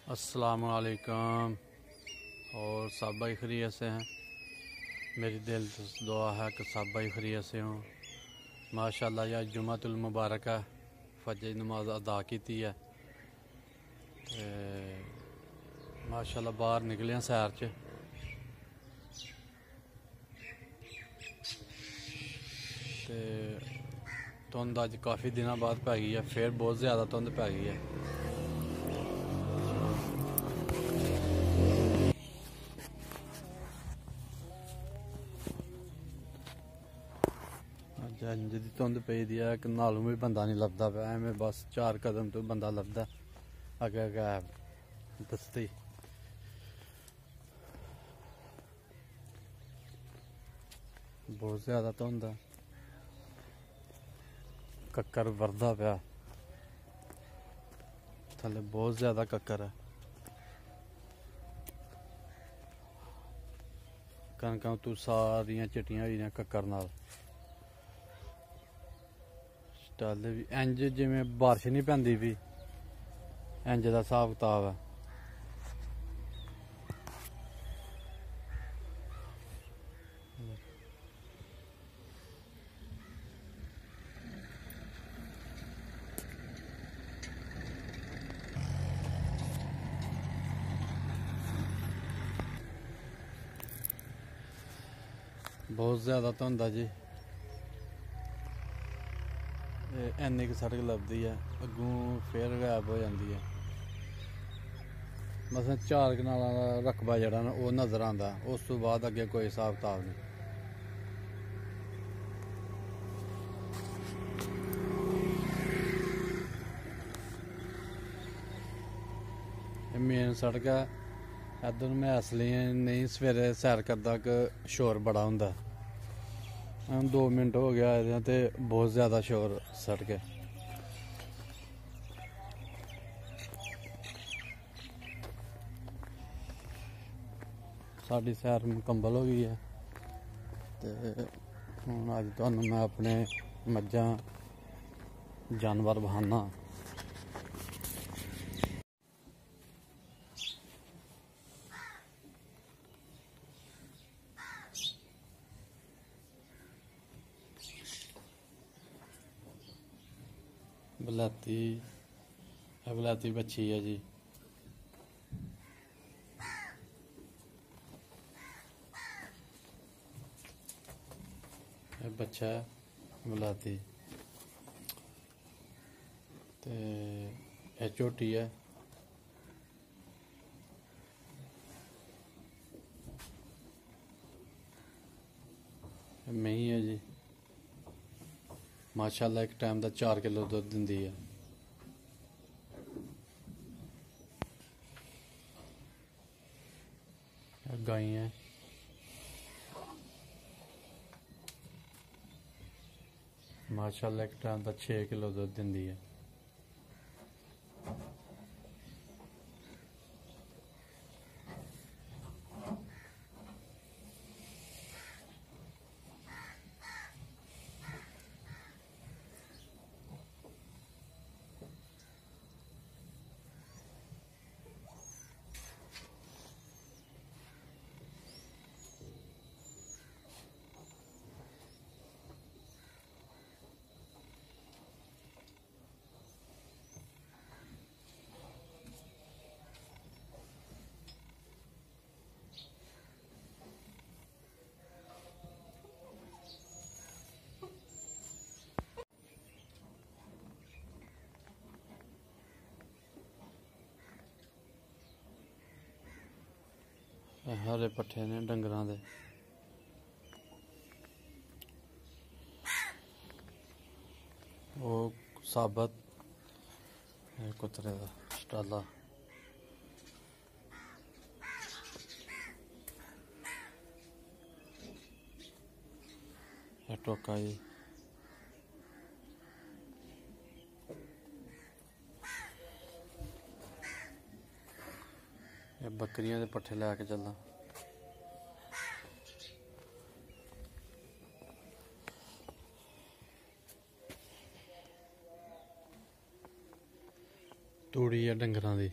अस्सलाम वालेकुम। और सब भाई खैरियत से हैं। मेरी दिल से दुआ है कि सब भाई खैरियत से हों। माशाल्लाह यार जुम्मतुल मुबारक है, फजर नमाज अदा की है। माशाल्लाह बाहर निकले हैं सैर च। धुंध अज काफ़ी दिनों बाद पै गई है, फिर बहुत ज़्यादा धुंध पै गई है। इंज दी धुंध पई दी है कि नालों भी बंदा नहीं लभदा पिया। एवें बस 4 कदम तो बंदा लभदा, अगे अगे बस्ती। बहुत ज़्यादा धुंध है, कक्कर वरदा पिया, थले बहुत ज़्यादा कक्कर है। कनकां तू सारियां चिट्टियां होई दियां कक्कर नाल। स्टाले भी इंज जिवें बारिश नहीं पैंदी पई, इंज दा हिसाब किताब है। बहुत ज़्यादा धुंध है जी। इन्नी की सड़क लभदी है, अगों फिर गायब हो जाती है। मसलन 4 कनालां दा रकबा जिहड़ा ना वो नज़र आंदा, उस तो बाद अगे कोई हिसाब किताब नहीं। मेन सड़क है, इधर मैं इसलिए नहीं सवेरे सैर करता कि शोर बड़ा होंदा। 2 मिनट हो गया आए ते बहुत ज़्यादा शोर सड़क है। साड़ी सैर मुकम्मल हो गई है ते हुण अज तुहानूं मैं अपने मज्जां जानवर बहाना। बलाती बच्ची है जी। बच्चा है बलाती ते झोटी है। मही है जी। माशाल्लाह एक टाइम का 4 किलो दुध दिंदी है। गाय है, माशाल्लाह एक टाइम का 6 किलो दुध दिंदी है। हरे पट्ठे ने डंगरां दे। वो साबत कुतरे दा स्टाला। टोका जी। बकरियां दे पट्ठे लैके चलना। तूड़ी है डंगरां दी।